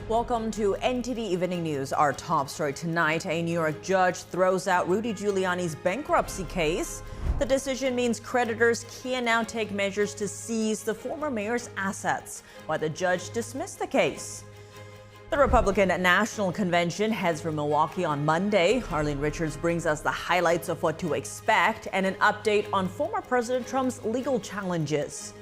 Welcome to NTD Evening News. Our top story tonight, a New York judge throws out Rudy Giuliani's bankruptcy case. The decision means creditors can now take measures to seize the former mayor's assets, while the judge dismissed the case. The Republican National Convention heads for Milwaukee on Monday. Arlene Richards brings us the highlights of what to expect and an update on former President Trump's legal challenges.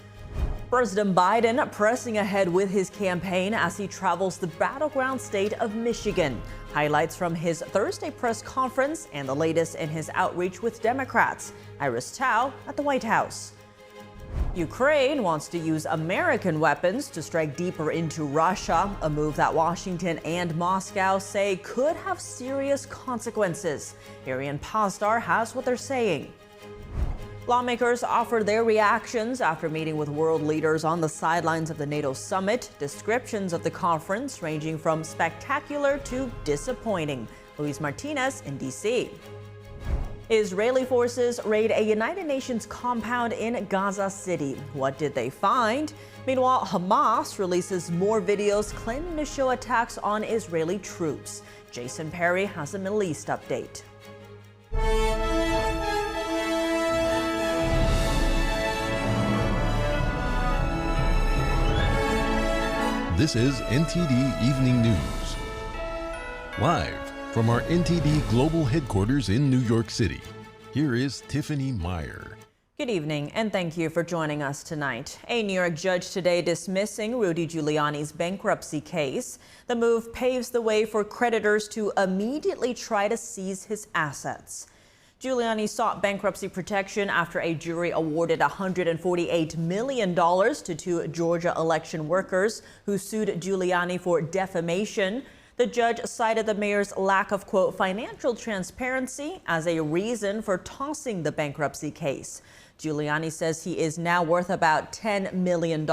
President Biden pressing ahead with his campaign as he travels the battleground state of Michigan. Highlights from his Thursday press conference and the latest in his outreach with Democrats. Iris Tao at the White House. Ukraine wants to use American weapons to strike deeper into Russia, a move that Washington and Moscow say could have serious consequences. Arian Pastar has what they're saying. Lawmakers offered their reactions after meeting with world leaders on the sidelines of the NATO summit. Descriptions of the conference ranging from spectacular to disappointing. Luis Martinez in D.C. Israeli forces raid a United Nations compound in Gaza City. What did they find? Meanwhile, Hamas releases more videos claiming to show attacks on Israeli troops. Jason Perry has a Middle East update. This is NTD Evening News. Live from our NTD Global Headquarters in New York City, here is Tiffany Meyer. Good evening, and thank you for joining us tonight. A New York judge today dismissing Rudy Giuliani's bankruptcy case. The move paves the way for creditors to immediately try to seize his assets. Giuliani sought bankruptcy protection after a jury awarded $148 million to two Georgia election workers who sued Giuliani for defamation. The judge cited the mayor's lack of, quote, financial transparency as a reason for tossing the bankruptcy case. Giuliani says he is now worth about $10 million,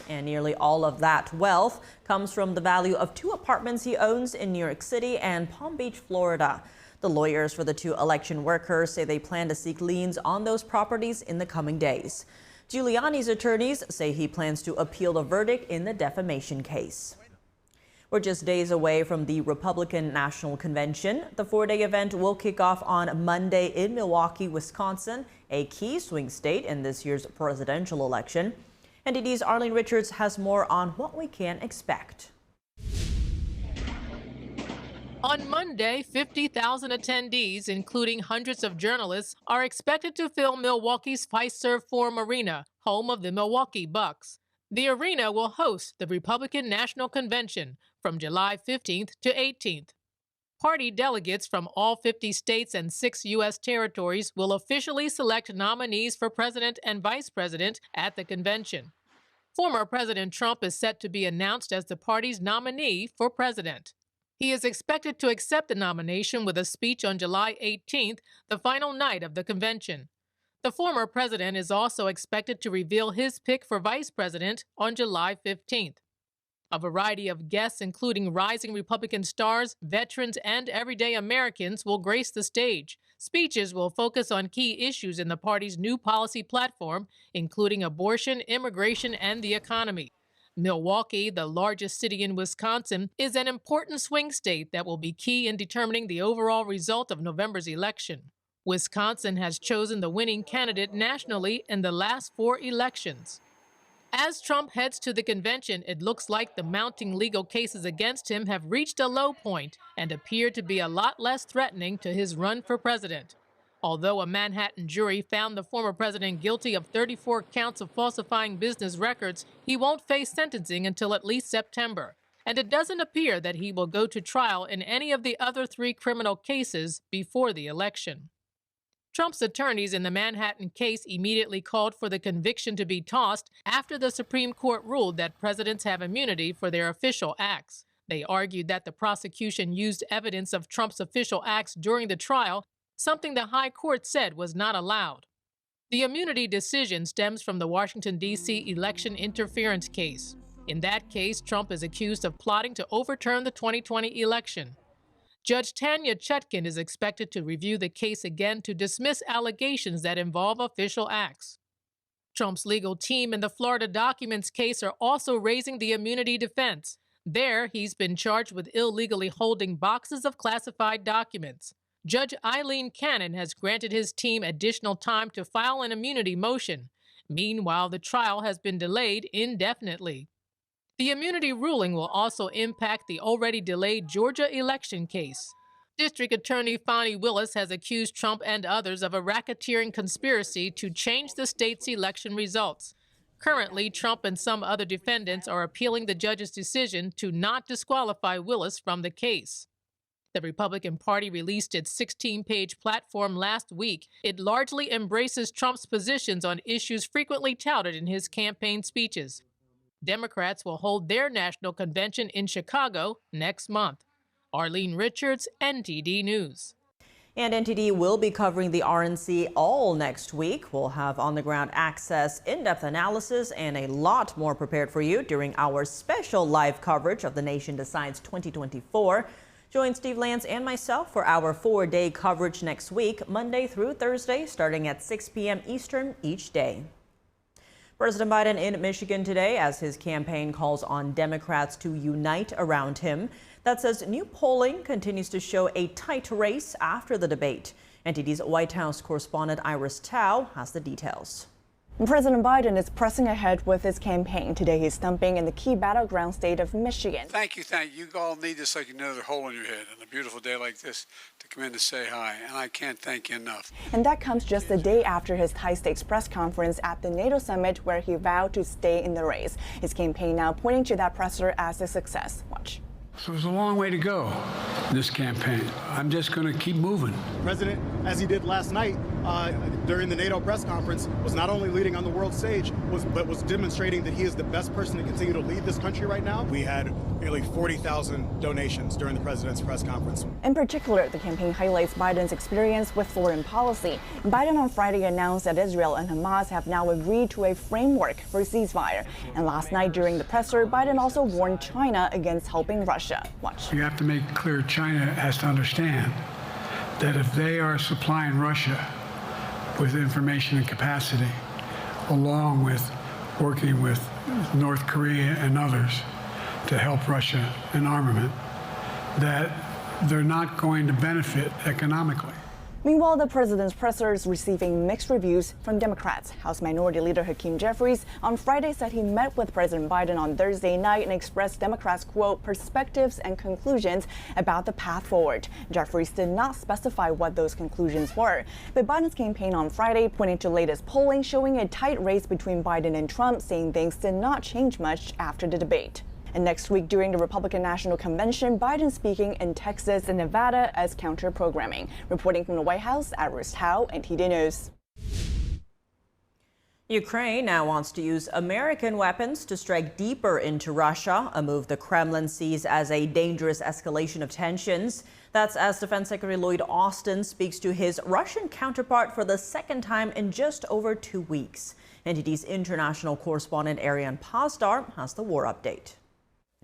and nearly all of that wealth comes from the value of two apartments he owns in New York City and Palm Beach, Florida. The lawyers for the two election workers say they plan to seek liens on those properties in the coming days. Giuliani's attorneys say he plans to appeal the verdict in the defamation case. We're just days away from the Republican National Convention. The four-day event will kick off on Monday in Milwaukee, Wisconsin, a key swing state in this year's presidential election. NTD's Arlene Richards has more on what we can expect. On Monday, 50,000 attendees, including hundreds of journalists, are expected to fill Milwaukee's Fiserv Forum Arena, home of the Milwaukee Bucks. The arena will host the Republican National Convention from July 15th to 18th. Party delegates from all 50 states and 6 U.S. territories will officially select nominees for president and vice president at the convention. Former President Trump is set to be announced as the party's nominee for president. He is expected to accept the nomination with a speech on July 18th, the final night of the convention. The former president is also expected to reveal his pick for vice president on July 15th. A variety of guests, including rising Republican stars, veterans, and everyday Americans, will grace the stage. Speeches will focus on key issues in the party's new policy platform, including abortion, immigration, and the economy. Milwaukee, the largest city in Wisconsin, is an important swing state that will be key in determining the overall result of November's election. Wisconsin has chosen the winning candidate nationally in the last 4 elections. As Trump heads to the convention, it looks like the mounting legal cases against him have reached a low point and appear to be a lot less threatening to his run for president. Although a Manhattan jury found the former president guilty of 34 counts of falsifying business records, he won't face sentencing until at least September. And it doesn't appear that he will go to trial in any of the other 3 criminal cases before the election. Trump's attorneys in the Manhattan case immediately called for the conviction to be tossed after the Supreme Court ruled that presidents have immunity for their official acts. They argued that the prosecution used evidence of Trump's official acts during the trial, something the High Court said was not allowed. The immunity decision stems from the Washington, D.C. election interference case. In that case, Trump is accused of plotting to overturn the 2020 election. Judge Tanya Chutkan is expected to review the case again to dismiss allegations that involve official acts. Trump's legal team in the Florida documents case are also raising the immunity defense. There, he's been charged with illegally holding boxes of classified documents. Judge Eileen Cannon has granted his team additional time to file an immunity motion. Meanwhile, the trial has been delayed indefinitely. The immunity ruling will also impact the already delayed Georgia election case. District Attorney Fani Willis has accused Trump and others of a racketeering conspiracy to change the state's election results. Currently, Trump and some other defendants are appealing the judge's decision to not disqualify Willis from the case. The Republican Party released its 16-page platform last week. It largely embraces Trump's positions on issues frequently touted in his campaign speeches. Democrats will hold their national convention in Chicago next month. Arlene Richards, NTD News. And NTD will be covering the RNC all next week. We'll have on-the-ground access, in-depth analysis, and a lot more prepared for you during our special live coverage of The Nation Decides 2024. Join Steve Lance and myself for our 4-day coverage next week, Monday through Thursday, starting at 6 p.m. Eastern each day. President Biden in Michigan today as his campaign calls on Democrats to unite around him. That says new polling continues to show a tight race after the debate. NTD's White House correspondent Iris Tao has the details. President Biden is pressing ahead with his campaign. Today he's stumping in the key battleground state of Michigan. Thank you. You all need this like another hole in your head on a beautiful day like this to come in to say hi, and I can't thank you enough. And that comes just a day after his high-stakes press conference at the NATO summit where he vowed to stay in the race. His campaign now pointing to that presser as a success. Watch. So there's a long way to go in this campaign. I'm just going to keep moving. The president, as he did last night during the NATO press conference, was not only leading on the world stage, but was demonstrating that he is the best person to continue to lead this country right now. We had nearly 40,000 donations during the president's press conference. In particular, the campaign highlights Biden's experience with foreign policy. Biden on Friday announced that Israel and Hamas have now agreed to a framework for a ceasefire. And last night during the presser, Biden also warned China against helping Russia. Watch. You have to make clear China has to understand that if they are supplying Russia with information and capacity, along with working with North Korea and others to help Russia in armament, that they're not going to benefit economically. Meanwhile, the president's presser is receiving mixed reviews from Democrats. House Minority Leader Hakeem Jeffries on Friday said he met with President Biden on Thursday night and expressed Democrats' quote, perspectives and conclusions about the path forward. Jeffries did not specify what those conclusions were. But Biden's campaign on Friday pointing to latest polling showing a tight race between Biden and Trump, saying things did not change much after the debate. And next week during the Republican National Convention, Biden speaking in Texas and Nevada as counter-programming. Reporting from the White House, Iris Tao, NTD News. Ukraine now wants to use American weapons to strike deeper into Russia, a move the Kremlin sees as a dangerous escalation of tensions. That's as Defense Secretary Lloyd Austin speaks to his Russian counterpart for the second time in just over 2 weeks. NTD's international correspondent Ariane Pazdar has the war update.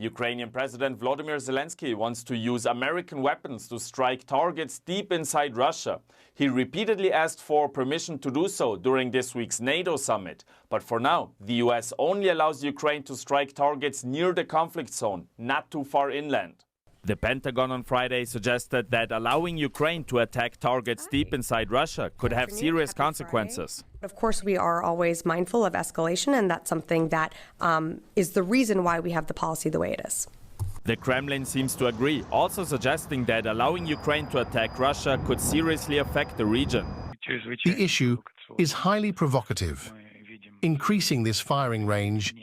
Ukrainian President Volodymyr Zelensky wants to use American weapons to strike targets deep inside Russia. He repeatedly asked for permission to do so during this week's NATO summit. But for now, the US only allows Ukraine to strike targets near the conflict zone, not too far inland. The Pentagon on Friday suggested that allowing Ukraine to attack targets deep inside Russia could have serious consequences. Of course, we are always mindful of escalation, and that's something that is the reason why we have the policy the way it is. The Kremlin seems to agree, also suggesting that allowing Ukraine to attack Russia could seriously affect the region. The issue is highly provocative. Increasing this firing range,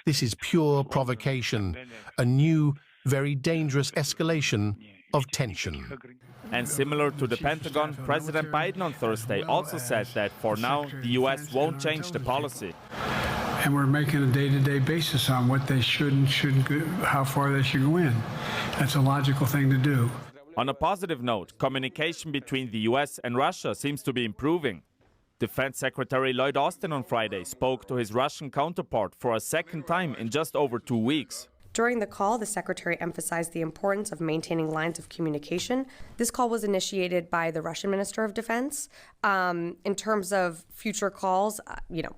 this is pure provocation, a new, very dangerous escalation of tension. And similar to the Pentagon, President Biden on Thursday also said that for now, the U.S. won't change the policy. And we're making a day-to-day basis on what they should and shouldn't go, how far they should go in. That's a logical thing to do. On a positive note, communication between the U.S. and Russia seems to be improving. Defense Secretary Lloyd Austin on Friday spoke to his Russian counterpart for a second time in just over 2 weeks. During the call, the secretary emphasized the importance of maintaining lines of communication. This call was initiated by the Russian Minister of Defense. In terms of future calls,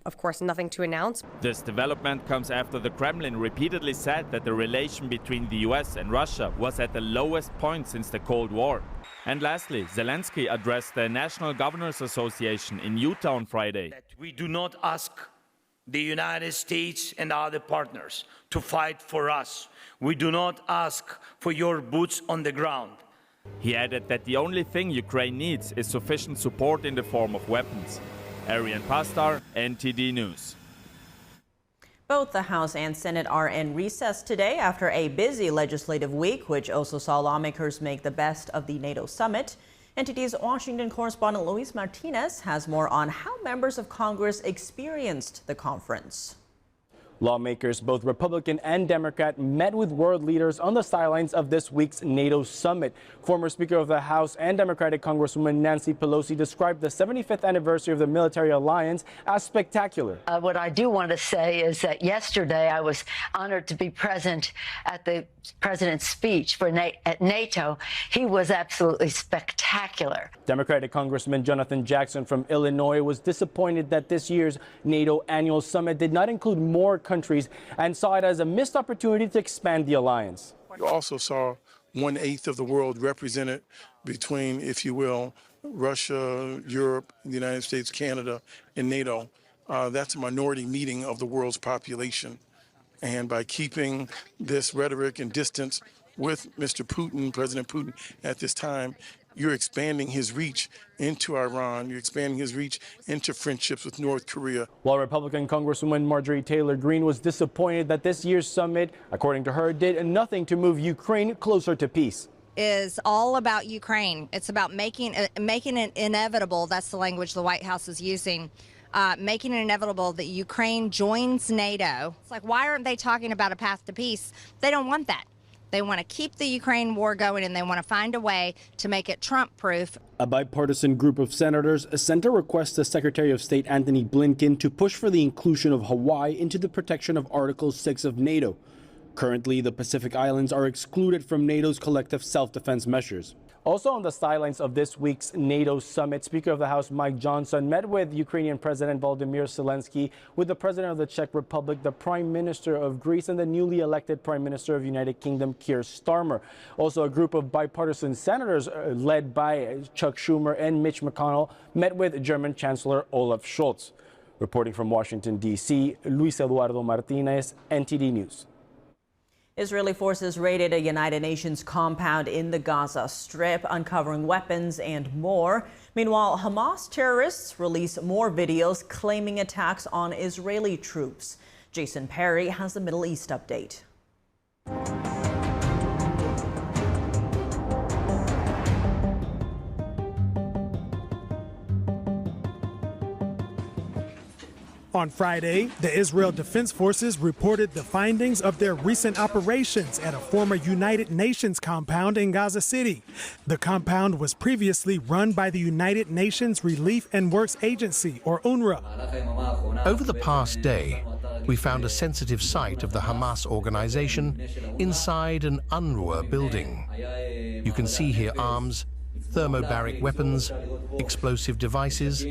of course, nothing to announce. This development comes after the Kremlin repeatedly said that the relation between the US and Russia was at the lowest point since the Cold War. And lastly, Zelensky addressed the National Governors Association in Utah on Friday. We do not ask the United States and other partners to fight for us. We do not ask for your boots on the ground. He added that the only thing Ukraine needs is sufficient support in the form of weapons. Arian Pastar, NTD News. Both the House and Senate are in recess today after a busy legislative week, which also saw lawmakers make the best of the NATO summit. NTD's Washington correspondent Luis Martinez has more on how members of Congress experienced the conference. Lawmakers, both Republican and Democrat, met with world leaders on the sidelines of this week's NATO summit. Former Speaker of the House and Democratic Congresswoman Nancy Pelosi described the 75th anniversary of the military alliance as spectacular. What I do want to say is that yesterday I was honored to be present at the president's speech at NATO. He was absolutely spectacular. Democratic Congressman Jonathan Jackson from Illinois was disappointed that this year's NATO annual summit did not include more countries and saw it as a missed opportunity to expand the alliance. You also saw 1/8 of the world represented between, if you will, Russia, Europe, the United States, Canada, and NATO. That's a minority meeting of the world's population. And by keeping this rhetoric and distance with Mr. Putin, President Putin, at this time, you're expanding his reach into Iran. You're expanding his reach into friendships with North Korea. While Republican Congresswoman Marjorie Taylor Greene was disappointed that this year's summit, according to her, did nothing to move Ukraine closer to peace. Is all about Ukraine. It's about making it inevitable. That's the language the White House is using. Making it inevitable that Ukraine joins NATO. It's like, why aren't they talking about a path to peace? They don't want that. They want to keep the Ukraine war going, and they want to find a way to make it Trump-proof. A bipartisan group of senators sent a request to Secretary of State Antony Blinken to push for the inclusion of Hawaii into the protection of Article 6 of NATO. Currently, the Pacific Islands are excluded from NATO's collective self-defense measures. Also on the sidelines of this week's NATO summit, Speaker of the House Mike Johnson met with Ukrainian President Volodymyr Zelensky, with the President of the Czech Republic, the Prime Minister of Greece, and the newly elected Prime Minister of United Kingdom, Keir Starmer. Also, a group of bipartisan senators led by Chuck Schumer and Mitch McConnell met with German Chancellor Olaf Scholz. Reporting from Washington, D.C., Luis Eduardo Martinez, NTD News. Israeli forces raided a United Nations compound in the Gaza Strip, uncovering weapons and more. Meanwhile, Hamas terrorists release more videos claiming attacks on Israeli troops. Jason Perry has the Middle East update. On Friday, the Israel Defense Forces reported the findings of their recent operations at a former United Nations compound in Gaza City. The compound was previously run by the United Nations Relief and Works Agency, or UNRWA. Over the past day, we found a sensitive site of the Hamas organization inside an Unrwa building. You can see here arms, thermobaric weapons, explosive devices,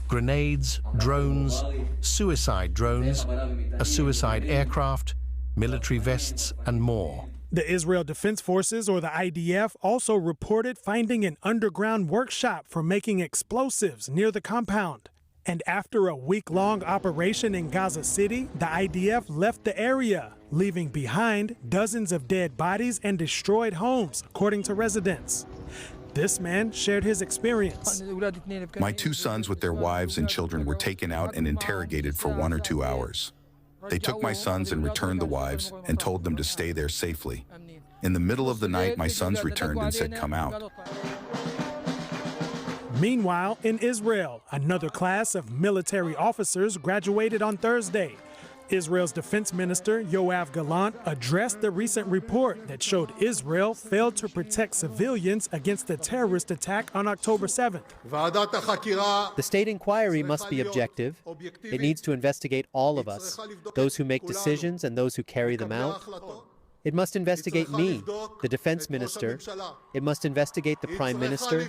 grenades, drones, suicide drones, a suicide aircraft, military vests, and more. The Israel Defense Forces, or the IDF, also reported finding an underground workshop for making explosives near the compound. And after a week-long operation in Gaza City, the IDF left the area, leaving behind dozens of dead bodies and destroyed homes, according to residents. This man shared his experience. My two sons with their wives and children were taken out and interrogated for 1 or 2 hours. They took my sons and returned the wives and told them to stay there safely. In the middle of the night, my sons returned and said, "Come out." Meanwhile, in Israel, another class of military officers graduated on Thursday. Israel's defense minister, Yoav Gallant, addressed the recent report that showed Israel failed to protect civilians against the terrorist attack on October 7th. The state inquiry must be objective. It needs to investigate all of us, those who make decisions and those who carry them out. It must investigate me, the defense minister. It must investigate the prime minister.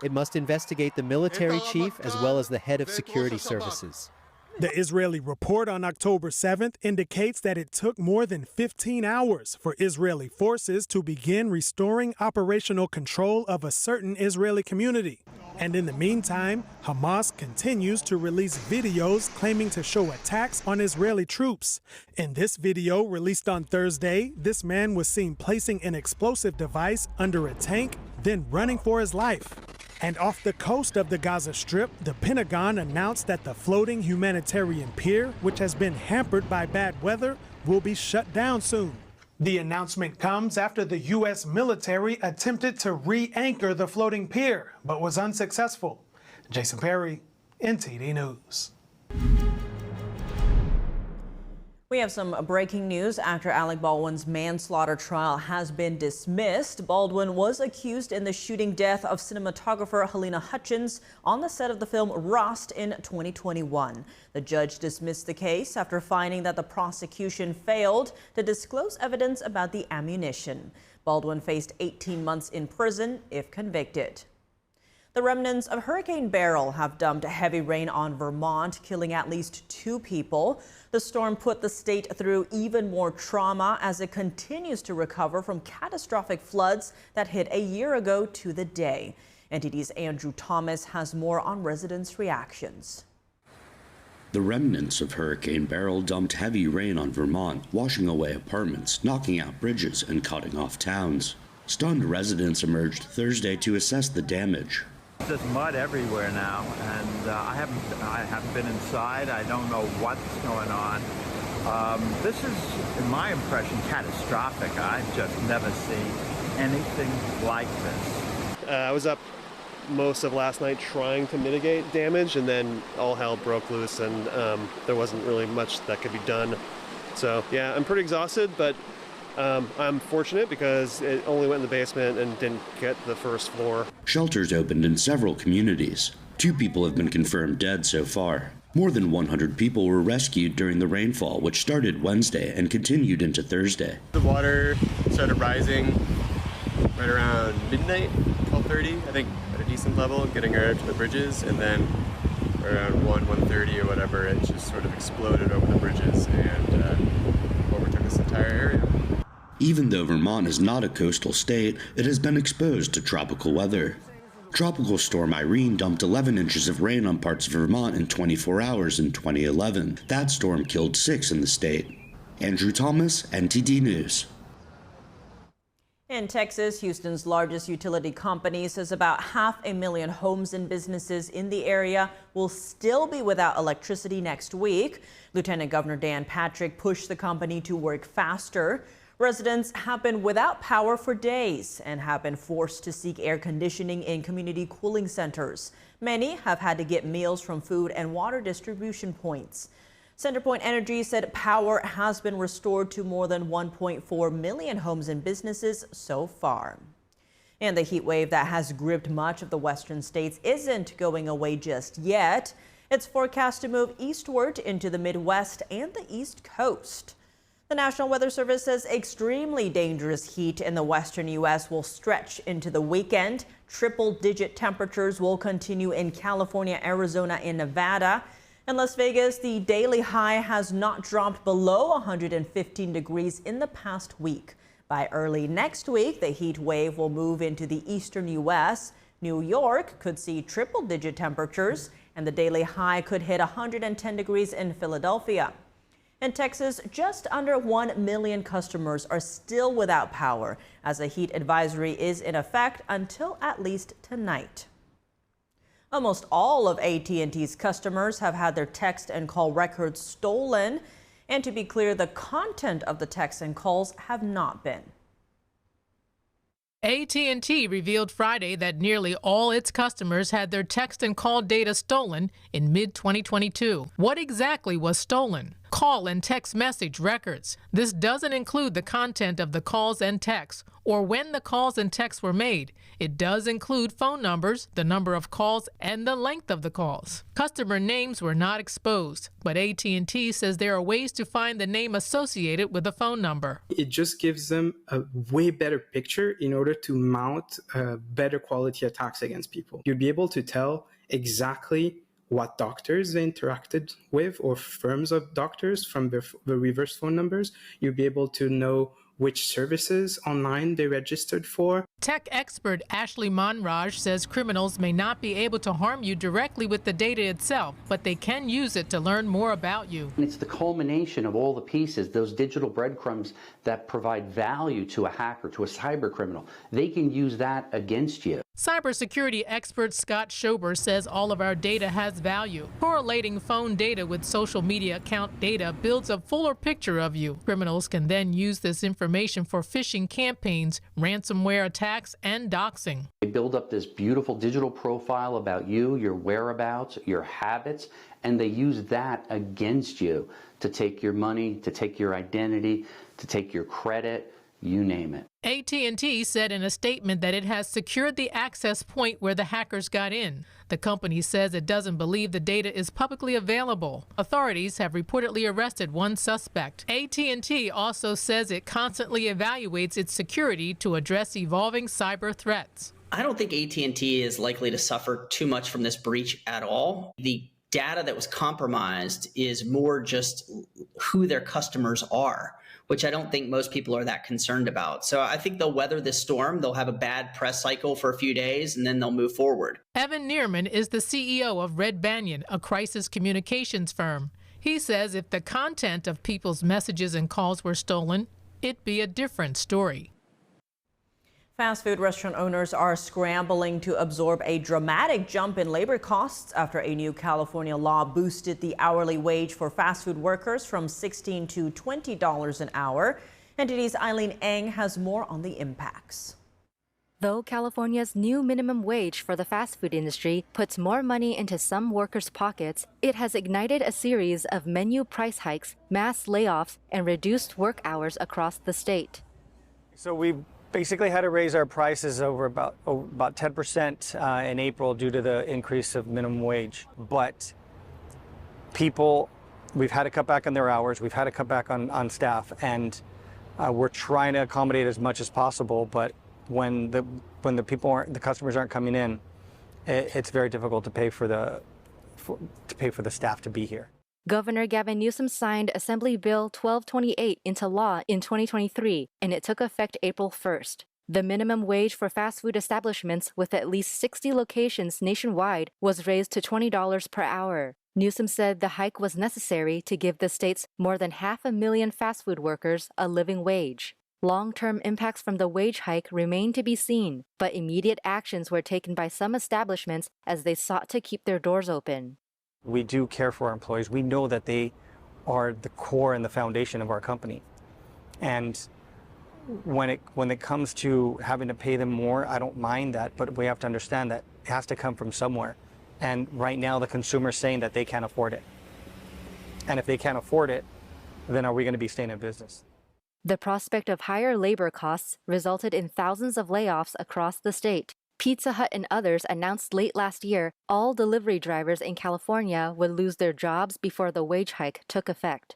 It must investigate the military chief as well as the head of security services. The Israeli report on October 7th indicates that it took more than 15 hours for Israeli forces to begin restoring operational control of a certain Israeli community. And in the meantime, Hamas continues to release videos claiming to show attacks on Israeli troops. In this video released on Thursday, this man was seen placing an explosive device under a tank, then running for his life. And off the coast of the Gaza Strip, the Pentagon announced that the floating humanitarian pier, which has been hampered by bad weather, will be shut down soon. The announcement comes after the U.S. military attempted to re-anchor the floating pier, but was unsuccessful. Jason Perry, NTD News. We have some breaking news. Actor Alec Baldwin's manslaughter trial has been dismissed. Baldwin was accused in the shooting death of cinematographer Helena Hutchins on the set of the film Rust in 2021. The judge dismissed the case after finding that the prosecution failed to disclose evidence about the ammunition. Baldwin faced 18 months in prison if convicted. The remnants of Hurricane Beryl have dumped heavy rain on Vermont, killing at least 2 people. The storm put the state through even more trauma as it continues to recover from catastrophic floods that hit a year ago to the day. NTD's Andrew Thomas has more on residents' reactions. The remnants of Hurricane Beryl dumped heavy rain on Vermont, washing away apartments, knocking out bridges, and cutting off towns. Stunned residents emerged Thursday to assess the damage. There's mud everywhere now, and I haven't been inside. I don't know what's going on. This is, in my impression, catastrophic. I've just never seen anything like this. I was up most of last night trying to mitigate damage, and then all hell broke loose, and there wasn't really much that could be done. So yeah, I'm pretty exhausted, but I'm fortunate because it only went in the basement and didn't get the first floor. Shelters opened in several communities. 2 people have been confirmed dead so far. More than 100 people were rescued during the rainfall, which started Wednesday and continued into Thursday. The water started rising right around midnight, 12:30, I think, at a decent level, getting right up to the bridges, and then around 1:30 or whatever, it just sort of exploded over the bridges and overtook this entire area. Even though Vermont is not a coastal state, it has been exposed to tropical weather. Tropical Storm Irene dumped 11 inches of rain on parts of Vermont in 24 hours in 2011. That storm killed 6 in the state. Andrew Thomas, NTD News. In Texas, Houston's largest utility company says about 500,000 homes and businesses in the area will still be without electricity next week. Lieutenant Governor Dan Patrick pushed the company to work faster. Residents have been without power for days and have been forced to seek air conditioning in community cooling centers. Many have had to get meals from food and water distribution points. CenterPoint Energy said power has been restored to more than 1.4 million homes and businesses so far. And the heat wave that has gripped much of the western states isn't going away just yet. It's forecast to move eastward into the Midwest and the East Coast. The National Weather Service says extremely dangerous heat in the western U.S. will stretch into the weekend. Triple-digit temperatures will continue in California, Arizona, and Nevada. In Las Vegas, the daily high has not dropped below 115 degrees in the past week. By early next week, the heat wave will move into the eastern U.S. New York could see triple-digit temperatures, and the daily high could hit 110 degrees in Philadelphia. In Texas, just under 1 million customers are still without power, as a heat advisory is in effect until at least tonight. Almost all of AT&T's customers have had their text and call records stolen. And to be clear, the content of the texts and calls have not been. AT&T revealed Friday that nearly all its customers had their text and call data stolen in mid-2022. What exactly was stolen? call and text message records. This doesn't include the content of the calls and texts or when the calls and texts were made. It does include phone numbers, the number of calls, and the length of the calls. Customer names were not exposed, but AT&T says there are ways to find the name associated with a phone number. It just gives them a way better picture in order to mount better quality attacks against people. You'll be able to tell exactly what doctors they interacted with or firms of doctors from the reverse phone numbers. You'll be able to know which services online they registered for. Tech expert Ashley Monraj says criminals may not be able to harm you directly with the data itself, but they can use it to learn more about you. It's the culmination of all the pieces, those digital breadcrumbs that provide value to a hacker, to a cyber criminal. They can use that against you. Cybersecurity expert Scott Schober says all of our data has value. Correlating phone data with social media account data builds a fuller picture of you. Criminals can then use this information for phishing campaigns, ransomware attacks, and doxing. They build up this beautiful digital profile about you, your whereabouts, your habits, and they use that against you to take your money, to take your identity, to take your credit, you name it. AT&T said in a statement that it has secured the access point where the hackers got in. The company says it doesn't believe the data is publicly available. Authorities have reportedly arrested one suspect. AT&T also says it constantly evaluates its security to address evolving cyber threats. I don't think AT&T is likely to suffer too much from this breach at all. The data that was compromised is more just who their customers are, which I don't think most people are that concerned about. So I think they'll weather this storm. They'll have a bad press cycle for a few days, and then they'll move forward. Evan Neerman is the CEO of Red Banyan, a crisis communications firm. He says if the content of people's messages and calls were stolen, it'd be a different story. Fast food restaurant owners are scrambling to absorb a dramatic jump in labor costs after a new California law boosted the hourly wage for fast food workers from $16 to $20 an hour. NTD's Eileen Eng has more on the impacts. Though California's new minimum wage for the fast food industry puts more money into some workers' pockets, it has ignited a series of menu price hikes, mass layoffs, and reduced work hours across the state. So we basically had to raise our prices over about 10% in April due to the increase of minimum wage. But we've had to cut back on their hours, we've had to cut back on staff, and we're trying to accommodate as much as possible. But when the customers aren't coming in, it's very difficult to pay for the staff to be here. Governor Gavin Newsom signed Assembly Bill 1228 into law in 2023, and it took effect April 1st. The minimum wage for fast food establishments with at least 60 locations nationwide was raised to $20 per hour. Newsom said the hike was necessary to give the state's more than 500,000 fast food workers a living wage. Long-term impacts from the wage hike remain to be seen, but immediate actions were taken by some establishments as they sought to keep their doors open. We do care for our employees. We know that they are the core and the foundation of our company. And when it comes to having to pay them more, I don't mind that, but we have to understand that it has to come from somewhere. And right now the consumer's saying that they can't afford it. And if they can't afford it, then are we going to be staying in business? The prospect of higher labor costs resulted in thousands of layoffs across the state. Pizza Hut and others announced late last year all delivery drivers in California would lose their jobs before the wage hike took effect.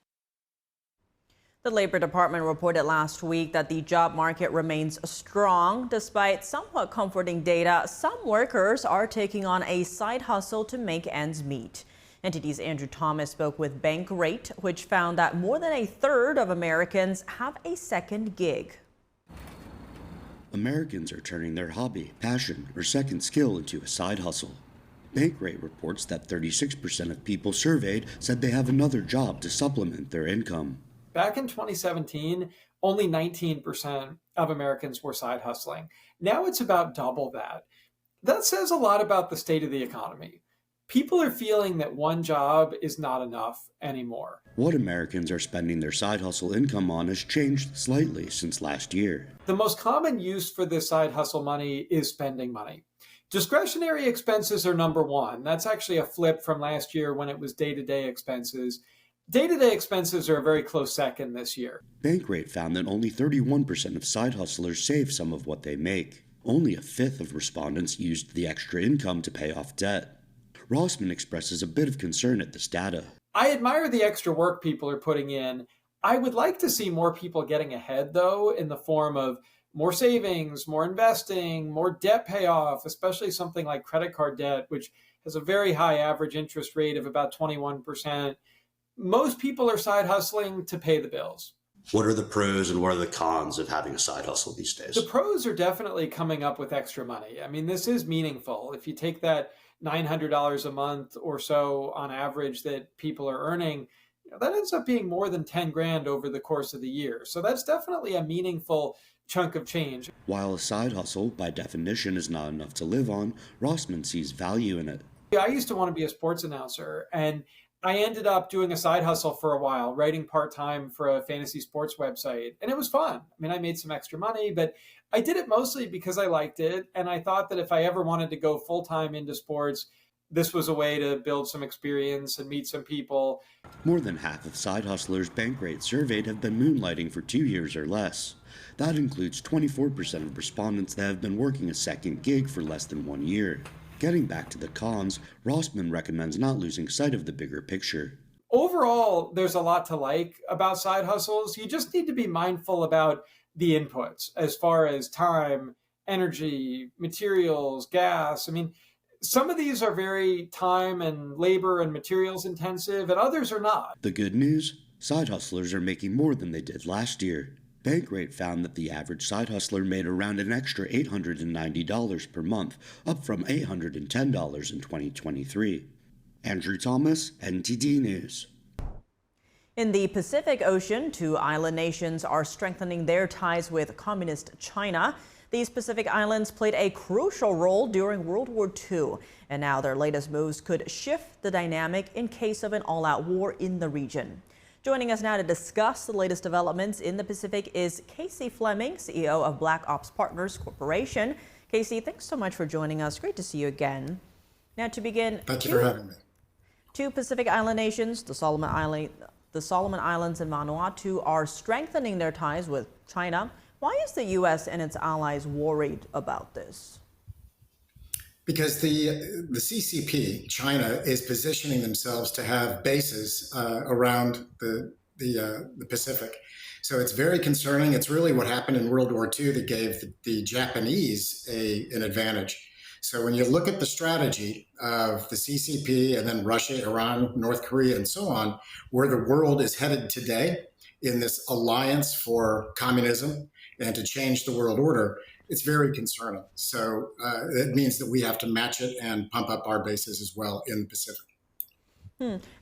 The Labor Department reported last week that the job market remains strong. Despite somewhat comforting data, some workers are taking on a side hustle to make ends meet. NTD's Andrew Thomas spoke with Bankrate, which found that more than a third of Americans have a second gig. Americans are turning their hobby, passion, or second skill into a side hustle. Bankrate reports that 36% of people surveyed said they have another job to supplement their income. Back in 2017, only 19% of Americans were side hustling. Now it's about double that. That says a lot about the state of the economy. People are feeling that one job is not enough anymore. What Americans are spending their side hustle income on has changed slightly since last year. The most common use for this side hustle money is spending money. Discretionary expenses are number one. That's actually a flip from last year when it was day-to-day expenses. Day-to-day expenses are a very close second this year. Bankrate found that only 31% of side hustlers save some of what they make. Only a fifth of respondents used the extra income to pay off debt. Rossman expresses a bit of concern at this data. I admire the extra work people are putting in. I would like to see more people getting ahead, though, in the form of more savings, more investing, more debt payoff, especially something like credit card debt, which has a very high average interest rate of about 21%. Most people are side hustling to pay the bills. What are the pros and what are the cons of having a side hustle these days? The pros are definitely coming up with extra money. I mean, this is meaningful. If you take that $900 a month or so on average that people are earning, that ends up being more than 10 grand over the course of the year. So that's definitely a meaningful chunk of change. While a side hustle, by definition, is not enough to live on, Rossman sees value in it. I used to want to be a sports announcer, and I ended up doing a side hustle for a while, writing part-time for a fantasy sports website. And it was fun. I mean, I made some extra money, but I did it mostly because I liked it. And I thought that if I ever wanted to go full-time into sports, this was a way to build some experience and meet some people. More than half of side hustlers Bankrate surveyed have been moonlighting for 2 years or less. That includes 24% of respondents that have been working a second gig for less than 1 year. Getting back to the cons, Rossman recommends not losing sight of the bigger picture. Overall, there's a lot to like about side hustles. You just need to be mindful about the inputs as far as time, energy, materials, gas. I mean, some of these are very time and labor and materials intensive, and others are not. The good news? Side hustlers are making more than they did last year. Bankrate found that the average side hustler made around an extra $890 per month, up from $810 in 2023. Andrew Thomas, NTD News. In the Pacific Ocean, 2 island nations are strengthening their ties with communist China. These Pacific islands played a crucial role during World War II, and now their latest moves could shift the dynamic in case of an all-out war in the region. Joining us now to discuss the latest developments in the Pacific is Casey Fleming, CEO of Black Ops Partners Corporation. Casey, thanks so much for joining us. Great to see you again. Now to begin, thank you for having me. 2 Pacific Island nations, the Solomon Islands and Vanuatu, are strengthening their ties with China. Why is the U.S. and its allies worried about this? Because the CCP, China, is positioning themselves to have bases around the Pacific. So it's very concerning. It's really what happened in World War II that gave the Japanese an advantage. So when you look at the strategy of the CCP and then Russia, Iran, North Korea, and so on, where the world is headed today in this alliance for communism and to change the world order, it's very concerning. So it means that we have to match it and pump up our bases as well in the Pacific.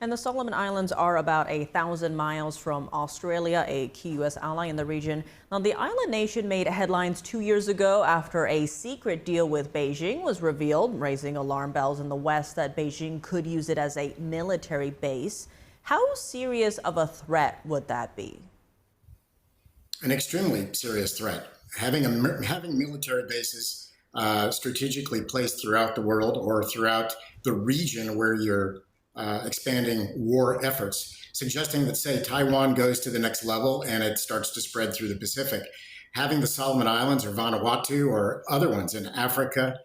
And the Solomon Islands are about 1,000 miles from Australia, a key U.S. ally in the region. Now, the island nation made headlines 2 years ago after a secret deal with Beijing was revealed, raising alarm bells in the West that Beijing could use it as a military base. How serious of a threat would that be? An extremely serious threat. Having military bases strategically placed throughout the world or throughout the region where you're expanding war efforts, suggesting that, say, Taiwan goes to the next level and it starts to spread through the Pacific. Having the Solomon Islands or Vanuatu or other ones in Africa,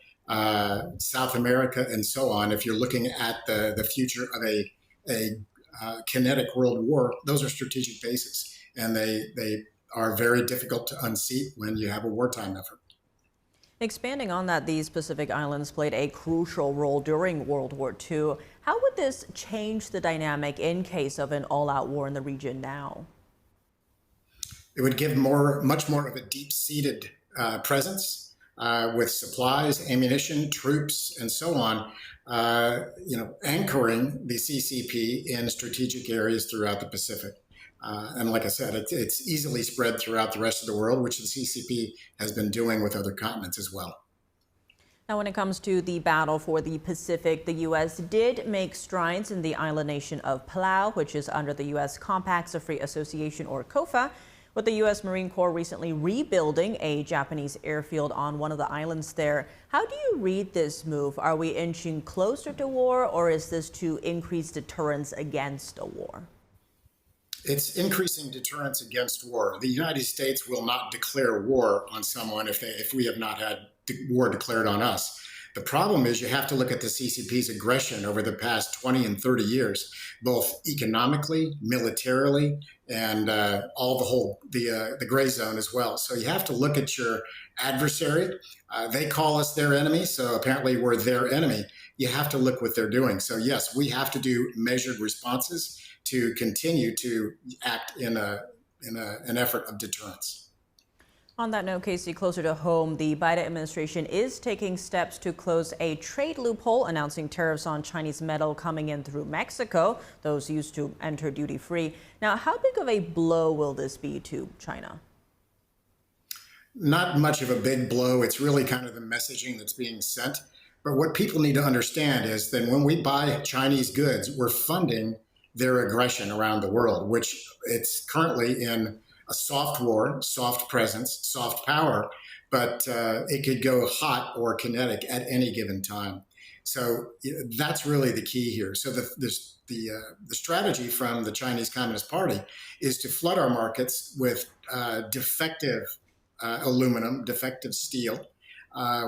South America, and so on, if you're looking at the future of a kinetic world war, those are strategic bases, and they are very difficult to unseat when you have a wartime effort. Expanding on that, these Pacific Islands played a crucial role during World War II. How would this change the dynamic in case of an all-out war in the region now? It would give much more of a deep-seated presence with supplies, ammunition, troops, and so on, anchoring the CCP in strategic areas throughout the Pacific. And like I said, it's easily spread throughout the rest of the world, which the CCP has been doing with other continents as well. Now, when it comes to the battle for the Pacific, the U.S. did make strides in the island nation of Palau, which is under the U.S. Compacts of Free Association, or COFA, with the U.S. Marine Corps recently rebuilding a Japanese airfield on one of the islands there. How do you read this move? Are we inching closer to war, or is this to increase deterrence against a war? It's increasing deterrence against war. The United States will not declare war on someone if we have not had war declared on us. The problem is you have to look at the CCP's aggression over the past 20 and 30 years, both economically, militarily, and the gray zone as well. So you have to look at your adversary. They call us their enemy, so apparently we're their enemy. You have to look what they're doing. So yes, we have to do measured responses to continue to act in an effort of deterrence. On that note, Casey, closer to home, the Biden administration is taking steps to close a trade loophole, announcing tariffs on Chinese metal coming in through Mexico, those used to enter duty-free. Now, how big of a blow will this be to China? Not much of a big blow. It's really kind of the messaging that's being sent. But what people need to understand is that when we buy Chinese goods, we're funding their aggression around the world, which it's currently in a soft war, soft presence, soft power, but it could go hot or kinetic at any given time. So that's really the key here. So the strategy from the Chinese Communist Party is to flood our markets with defective aluminum, defective steel,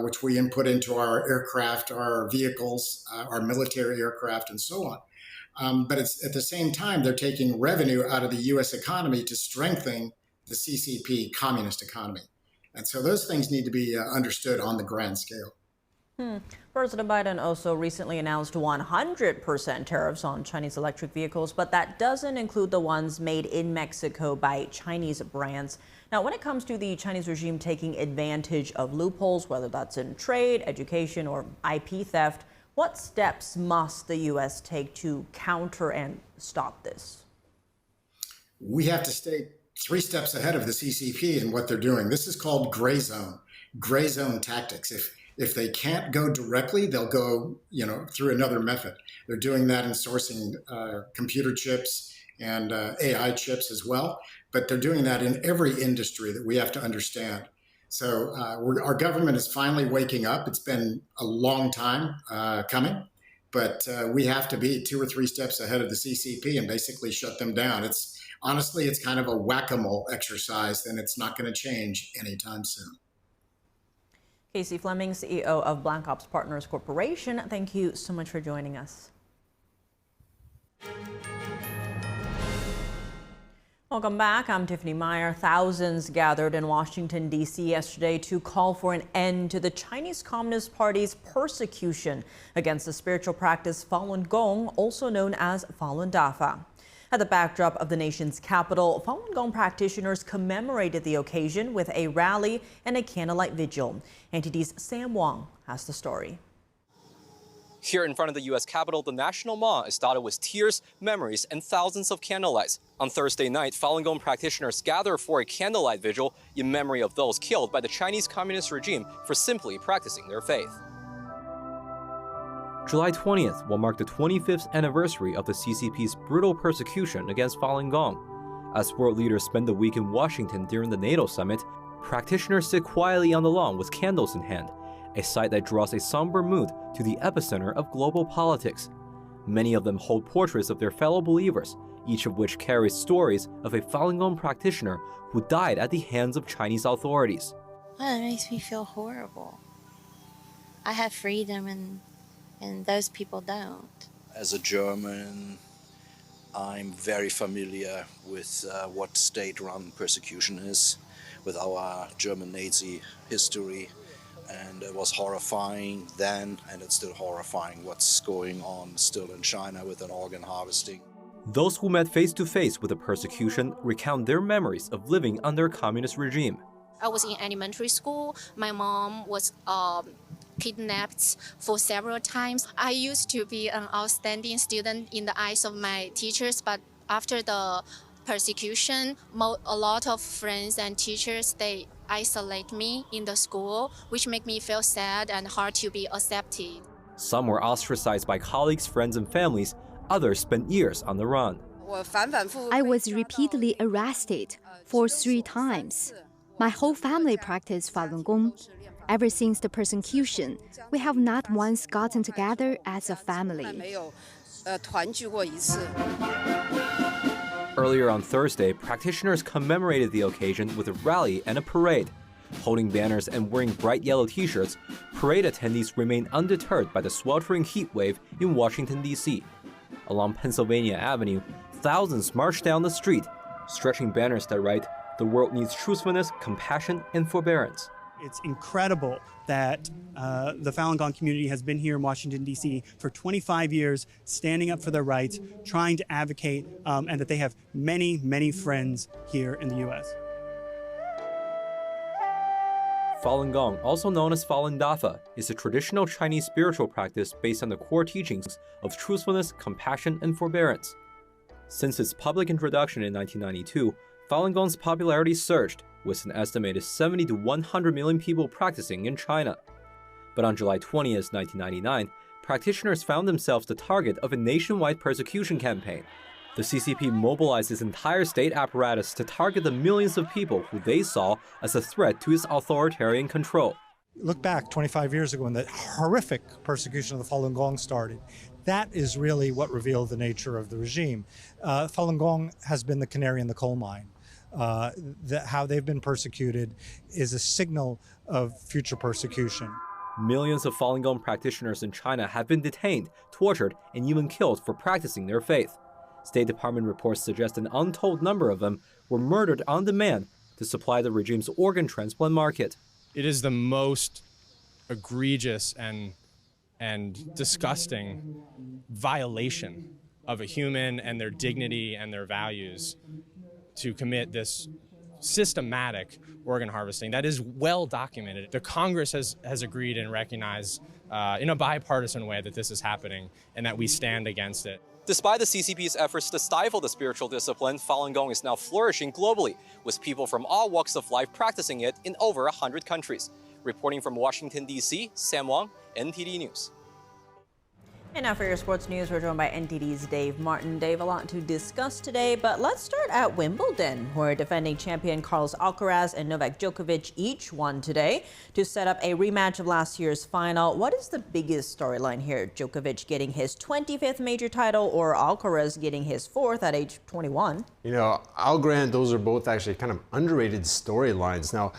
which we input into our aircraft, our vehicles, our military aircraft, and so on. But it's, at the same time, they're taking revenue out of the U.S. economy to strengthen the CCP communist economy. And so those things need to be understood on the grand scale. President Biden also recently announced 100% tariffs on Chinese electric vehicles, but that doesn't include the ones made in Mexico by Chinese brands. Now, when it comes to the Chinese regime taking advantage of loopholes, whether that's in trade, education, or IP theft, what steps must the U.S. take to counter and stop this? We have to stay 3 steps ahead of the CCP and what they're doing. This is called gray zone tactics. If they can't go directly, they'll go, through another method. They're doing that in sourcing computer chips and AI chips as well. But they're doing that in every industry that we have to understand. So our government is finally waking up. It's been a long time coming, but we have to be 2 or 3 steps ahead of the CCP and basically shut them down. Honestly, it's kind of a whack-a-mole exercise, and it's not going to change anytime soon. Casey Fleming, CEO of Black Ops Partners Corporation, thank you so much for joining us. Welcome back. I'm Tiffany Meyer. Thousands gathered in Washington, D.C. yesterday to call for an end to the Chinese Communist Party's persecution against the spiritual practice Falun Gong, also known as Falun Dafa. At the backdrop of the nation's capital, Falun Gong practitioners commemorated the occasion with a rally and a candlelight vigil. NTD's Sam Wong has the story. Here in front of the U.S. Capitol, the National Mall is dotted with tears, memories, and thousands of candlelights. On Thursday night, Falun Gong practitioners gathered for a candlelight vigil in memory of those killed by the Chinese Communist regime for simply practicing their faith. July 20th will mark the 25th anniversary of the CCP's brutal persecution against Falun Gong. As world leaders spend the week in Washington during the NATO summit, practitioners sit quietly on the lawn with candles in hand, a sight that draws a somber mood to the epicenter of global politics. Many of them hold portraits of their fellow believers, each of which carries stories of a Falun Gong practitioner who died at the hands of Chinese authorities. Well, it makes me feel horrible. I have freedom and those people don't. As a German, I'm very familiar with what state-run persecution is, with our German Nazi history. And it was horrifying then, and it's still horrifying what's going on still in China with an organ harvesting. Those who met face-to-face with the persecution recount their memories of living under a communist regime. I was in elementary school. My mom was kidnapped for several times. I used to be an outstanding student in the eyes of my teachers, but after the persecution, a lot of friends and teachers, they isolate me in the school, which make me feel sad and hard to be accepted. Some were ostracized by colleagues, friends, and families. Others spent years on the run. I was repeatedly arrested for 3 times. My whole family practiced Falun Gong. Ever since the persecution, we have not once gotten together as a family. Earlier on Thursday, practitioners commemorated the occasion with a rally and a parade. Holding banners and wearing bright yellow t-shirts, parade attendees remained undeterred by the sweltering heat wave in Washington, D.C. Along Pennsylvania Avenue, thousands marched down the street, stretching banners that write, "The world needs truthfulness, compassion, and forbearance." It's incredible that the Falun Gong community has been here in Washington, D.C. for 25 years, standing up for their rights, trying to advocate, and that they have many, many friends here in the U.S. Falun Gong, also known as Falun Dafa, is a traditional Chinese spiritual practice based on the core teachings of truthfulness, compassion, and forbearance. Since its public introduction in 1992, Falun Gong's popularity surged, with an estimated 70 to 100 million people practicing in China. But on July 20, 1999, practitioners found themselves the target of a nationwide persecution campaign. The CCP mobilized its entire state apparatus to target the millions of people who they saw as a threat to its authoritarian control. Look back 25 years ago when the horrific persecution of the Falun Gong started. That is really what revealed the nature of the regime. Falun Gong has been the canary in the coal mine. How they've been persecuted is a signal of future persecution. Millions of Falun Gong practitioners in China have been detained, tortured, and even killed for practicing their faith. State Department reports suggest an untold number of them were murdered on demand to supply the regime's organ transplant market. It is the most egregious and disgusting violation of a human and their dignity and their values to commit this systematic organ harvesting that is well documented. The Congress has agreed and recognized in a bipartisan way that this is happening and that we stand against it. Despite the CCP's efforts to stifle the spiritual discipline, Falun Gong is now flourishing globally, with people from all walks of life practicing it in over 100 countries. Reporting from Washington, D.C., Sam Wang, NTD News. And now for your sports news, we're joined by NTD's Dave Martin. Dave, a lot to discuss today, but let's start at Wimbledon, where defending champion Carlos Alcaraz and Novak Djokovic each won today to set up a rematch of last year's final. What is the biggest storyline here? Djokovic getting his 25th major title or Alcaraz getting his 4th at age 21? You know, I'll grant those are both actually kind of underrated storylines. Now,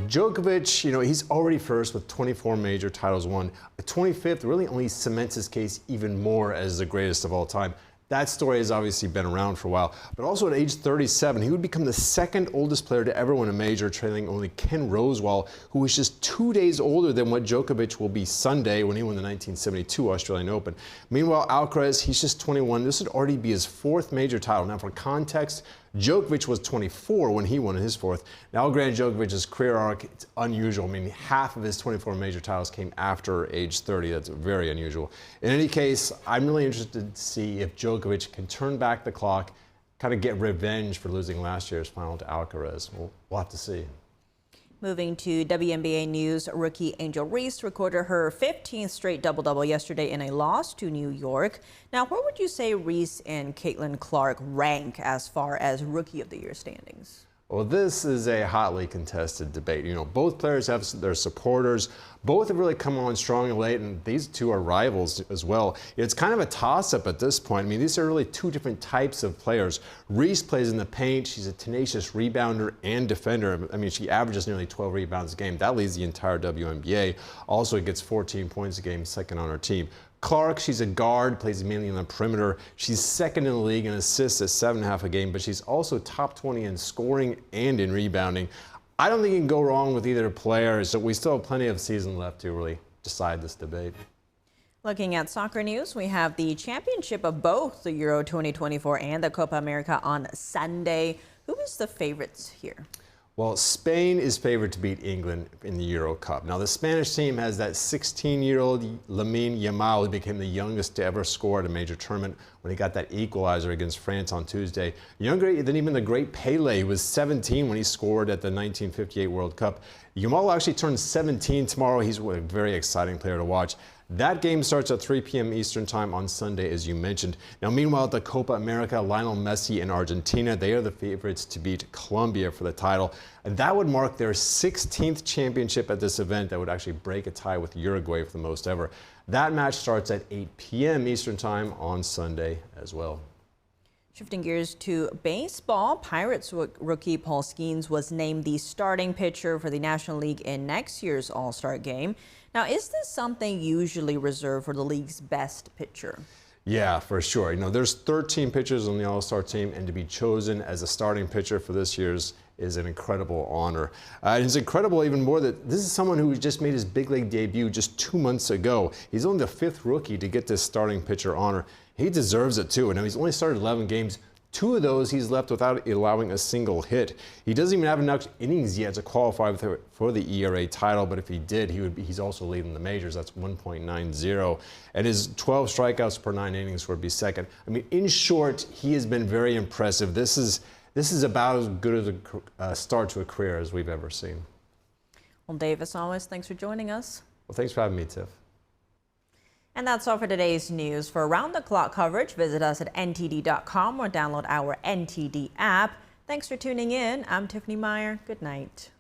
Djokovic, you know, he's already first with 24 major titles won. A 25th really only cements his case even more as the greatest of all time. That story has obviously been around for a while, but also at age 37, he would become the second oldest player to ever win a major, trailing only Ken Rosewall, who was just 2 days older than what Djokovic will be Sunday when he won the 1972 Australian Open. Meanwhile, Alcaraz, he's just 21. This would already be his 4th major title. Now, for context, Djokovic was 24 when he won his 4th. Now, granted, Djokovic's career arc, it's unusual. I mean, half of his 24 major titles came after age 30. That's very unusual. In any case, I'm really interested to see if Djokovic can turn back the clock, kind of get revenge for losing last year's final to Alcaraz. We'll have to see. Moving to WNBA news, rookie Angel Reese recorded her 15th straight double-double yesterday in a loss to New York. Now, where would you say Reese and Caitlin Clark rank as far as Rookie of the Year standings? Well, this is a hotly contested debate. You know, both players have their supporters. Both have really come on strong and late, and these two are rivals as well. It's kind of a toss-up at this point. I mean, these are really two different types of players. Reese plays in the paint. She's a tenacious rebounder and defender. I mean, she averages nearly 12 rebounds a game. That leads the entire WNBA. Also, gets 14 points a game, second on her team. Clark, she's a guard, plays mainly on the perimeter. She's second in the league in assists at 7.5 a game, but she's also top 20 in scoring and in rebounding. I don't think you can go wrong with either player, so we still have plenty of season left to really decide this debate. Looking at soccer news, we have the championship of both the Euro 2024 and the Copa America on Sunday. Who is the favorites here? Well, Spain is favored to beat England in the Euro Cup. Now, the Spanish team has that 16-year-old Lamine Yamal, who became the youngest to ever score at a major tournament when he got that equalizer against France on Tuesday. Younger than even the great Pele, who was 17 when he scored at the 1958 World Cup. Yamal actually turns 17 tomorrow. He's a very exciting player to watch. That game starts at 3 p.m. Eastern time on Sunday, as you mentioned. Now, meanwhile, at the Copa America, Lionel Messi and Argentina, they are the favorites to beat Colombia for the title. And that would mark their 16th championship at this event. That would actually break a tie with Uruguay for the most ever. That match starts at 8 p.m. Eastern time on Sunday as well. Shifting gears to baseball, Pirates rookie Paul Skenes was named the starting pitcher for the National League in next year's All-Star game. Now, is this something usually reserved for the league's best pitcher? Yeah, for sure. You know, there's 13 pitchers on the All-Star team, and to be chosen as a starting pitcher for this year's is an incredible honor. And it's incredible even more that this is someone who just made his big league debut just 2 months ago. He's only the 5th rookie to get this starting pitcher honor. He deserves it too. And now he's only started 11 games. 2 of those he's left without allowing a single hit. He doesn't even have enough innings yet to qualify for the ERA title, but if he did, he's also leading the majors. That's 1.90. And his 12 strikeouts per 9 innings would be second. I mean, in short, he has been very impressive. This is about as good as a start to a career as we've ever seen. Well, Dave, as always, thanks for joining us. Well, thanks for having me, Tiff. And that's all for today's news. For around-the-clock coverage, visit us at ntd.com or download our NTD app. Thanks for tuning in. I'm Tiffany Meyer. Good night.